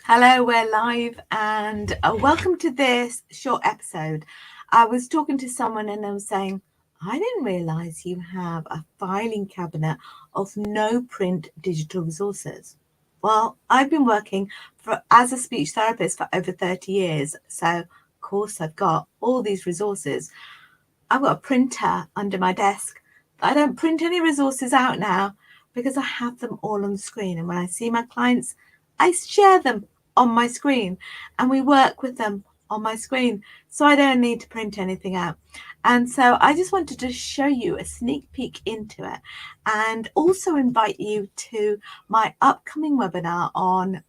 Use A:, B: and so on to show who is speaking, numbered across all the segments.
A: Hello, we're live and welcome to this short episode. I was talking to someone and I was saying, I didn't realize you have a filing cabinet of no print digital resources. Well, I've been working as a speech therapist for over 30 years. So, of course, I've got all these resources. I've got a printer under my desk. I don't print any resources out now because I have them all on the screen. And when I see my clients, I share them on my screen and we work with them on my screen. So I don't need to print anything out. And so I just wanted to show you a sneak peek into it and also invite you to my upcoming webinar on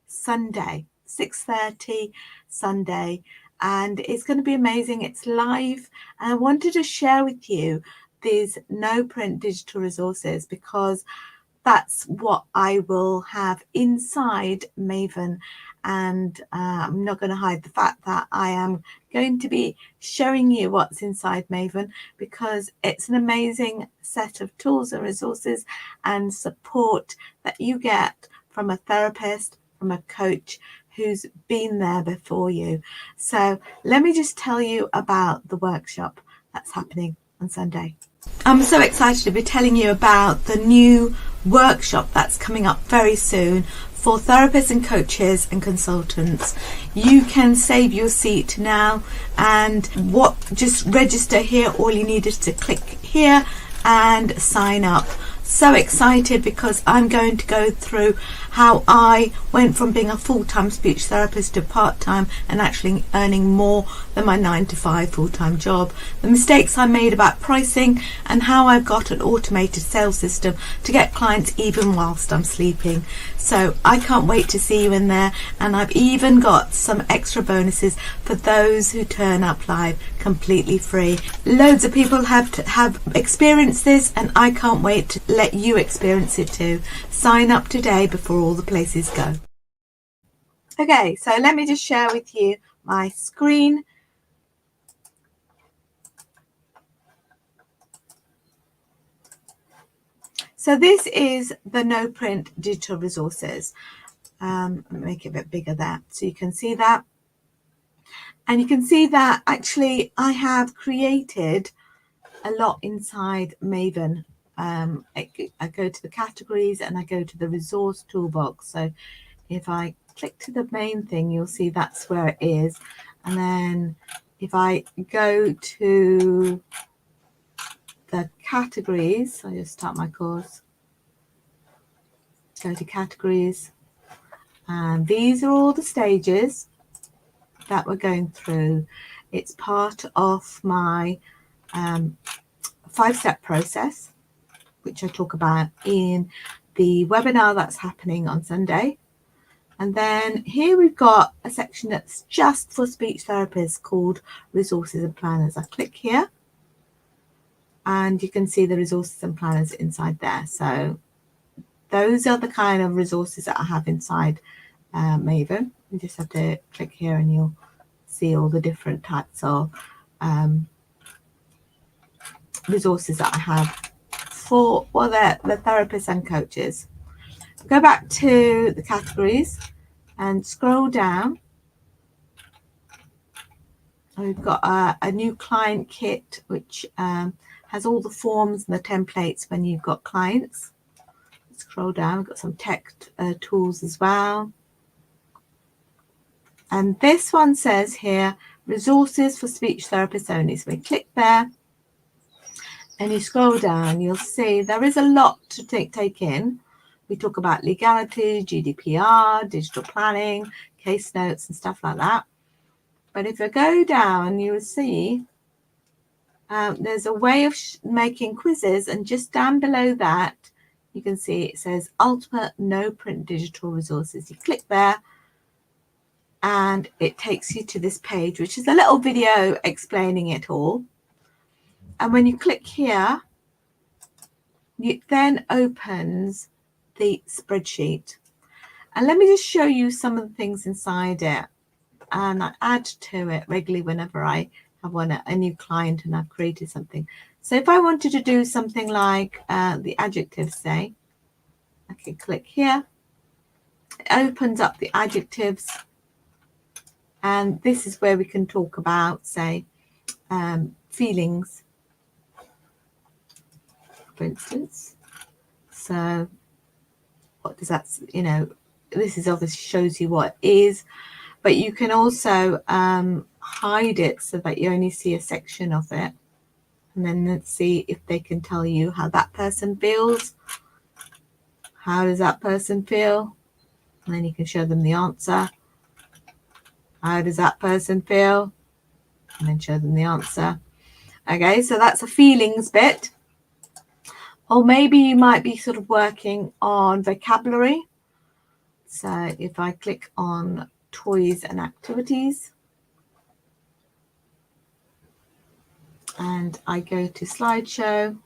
A: Sunday, 6:30 Sunday. And it's going to be amazing. It's live. And I wanted to share with you these no print digital resources because that's what I will have inside MAVEN. And I'm not going to hide the fact that I am going to be showing you what's inside MAVEN because it's an amazing set of tools and resources and support that you get from a therapist, from a coach who's been there before you. So let me just tell you about the workshop that's happening on Sunday. I'm so excited to be telling you about the new workshop that's coming up very soon for therapists and coaches and consultants. You can save your seat now and just register here. All you need is to click here and sign up. So excited because I'm going to go through how I went from being a full-time speech therapist to part-time and actually earning more than my 9-to-5 full-time job, the mistakes I made about pricing and how I've got an automated sales system to get clients even whilst I'm sleeping. So I can't wait to see you in there, and I've even got some extra bonuses for those who turn up live completely free. Loads of people have experienced this and I can't wait to let you experience it too. Sign up today before all the places go. Okay, so let me just share with you my screen. So this is the no print digital resources. Make it a bit bigger there so you can see that. And you can see that actually I have created a lot inside MAVEN. I go to the categories and I go to the resource toolbox. So if I click to the main thing, you'll see that's where it is. And then if I go to the categories, I just start my course, go to categories, and these are all the stages that we're going through. It's part of my 5-step process, which I talk about in the webinar that's happening on Sunday. And then here we've got a section that's just for speech therapists called resources and planners. I click here and you can see the resources and planners inside there. So those are the kind of resources that I have inside MAVEN. You just have to click here and you'll see all the different types of resources that I have for the therapists and coaches. Go back to the categories and scroll down. We've got a new client kit which has all the forms and the templates when you've got clients. Scroll down, we've got some text tools as well. And this one says here, resources for speech therapists only. So we click there and you scroll down, you'll see there is a lot to take in. We talk about legality, GDPR, digital planning, case notes and stuff like that. But if I go down, you will see there's a way of making quizzes, and just down below that, you can see it says Ultimate No Print Digital Resources. You click there and it takes you to this page, which is a little video explaining it all. And when you click here, it then opens the spreadsheet. And let me just show you some of the things inside it. And I add to it regularly whenever I have a new client and I've created something. So if I wanted to do something like the adjectives, say, I can click here It opens up the adjectives, and this is where we can talk about, say, feelings, for instance. So what does that, you know, this is obviously shows you what it is, but you can also hide it so that you only see a section of it, and then let's see if they can tell you how that person feels. How does that person feel? And then you can show them the answer. How does that person feel? And then show them the answer. Okay, so that's a feelings bit. Or maybe you might be sort of working on vocabulary. So if I click on toys and activities, and I go to slideshow,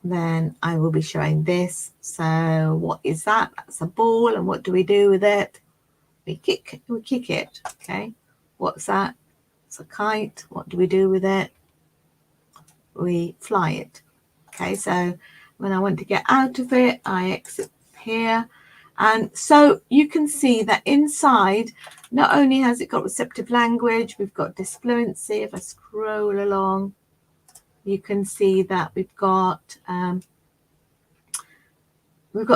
A: then I will be showing this. So what is that? That's a ball, and what do we do with it? We kick it. Okay, what's that? It's a kite. What do we do with it? We fly it. Okay, so when I want to get out of it, I exit here. And so you can see that inside, not only has it got receptive language, we've got disfluency. If I scroll along, you can see that we've got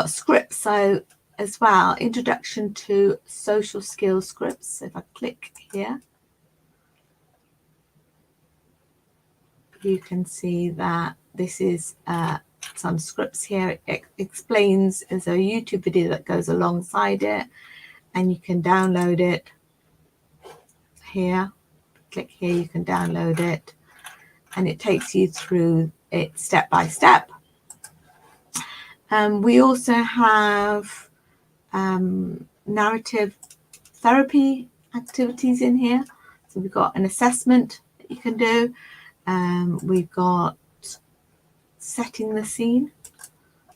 A: scripts. So as well, introduction to social skills scripts. So if I click here, you can see that this is some scripts here. It explains, there's a YouTube video that goes alongside it, and you can download it here. Click here, you can download it, and it takes you through it step by step. We also have narrative therapy activities in here. So we've got an assessment that you can do. We've got setting the scene.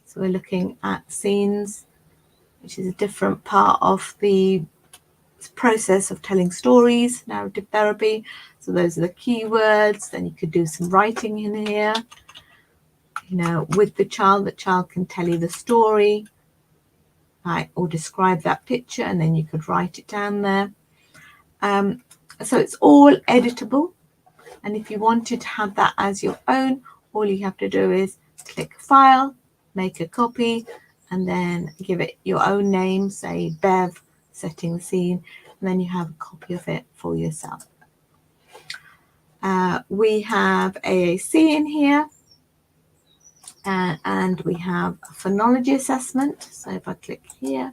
A: So we're looking at scenes, which is a different part of the process of telling stories, narrative therapy. So those are the keywords. Then you could do some writing in here. You know, with the child can tell you the story, right, or describe that picture, and then you could write it down there. So it's all editable. And if you wanted to have that as your own, all you have to do is click File, make a copy, and then give it your own name, say Bev, setting the scene, and then you have a copy of it for yourself. We have AAC in here, and we have a phonology assessment. So if I click here,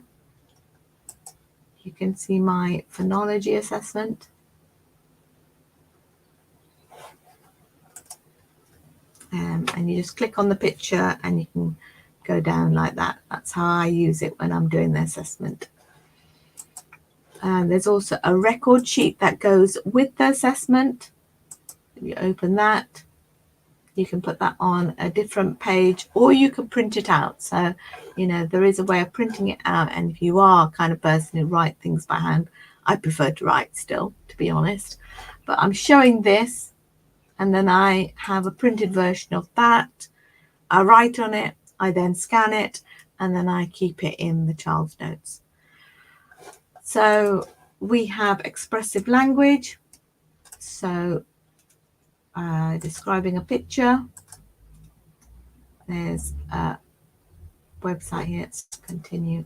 A: you can see my phonology assessment. And you just click on the picture and you can go down like that. That's how I use it when I'm doing the assessment. There's also a record sheet that goes with the assessment. If you open that, you can put that on a different page, or you can print it out. So, you know, there is a way of printing it out. And if you are kind of person who write things by hand, I prefer to write still, to be honest. But I'm showing this, and then I have a printed version of that. I write on it, I then scan it, and then I keep it in the child's notes. So we have expressive language. So describing a picture. There's a website here. Let's continue.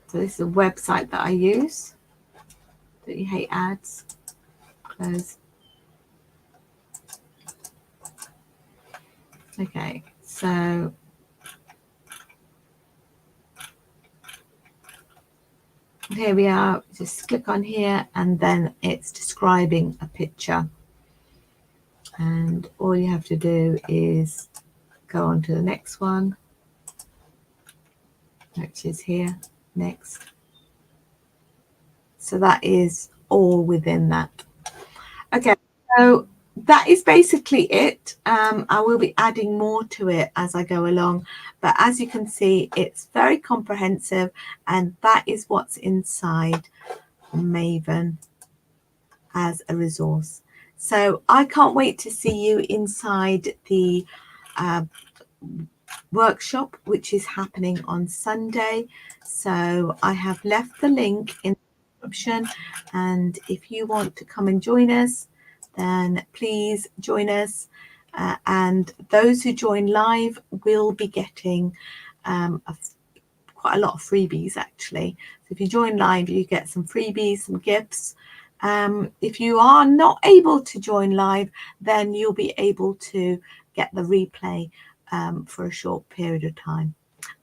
A: So this is a website that I use. Don't you hate ads? Close. Okay, so here we are. Just click on here, and then it's describing a picture. And all you have to do is go on to the next one, which is here, next. So that is all within that. Okay, so that is basically it. I will be adding more to it as I go along, but as you can see, it's very comprehensive, and that is what's inside MAVEN as a resource. So I can't wait to see you inside the workshop, which is happening on Sunday. So I have left the link in the description, and if you want to come and join us, then please join us. And those who join live will be getting quite a lot of freebies actually. So if you join live, you get some freebies, some gifts. If you are not able to join live, then you'll be able to get the replay for a short period of time.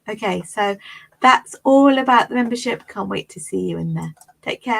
A: Okay, so that's all about the membership. Can't wait to see you in there. Take care.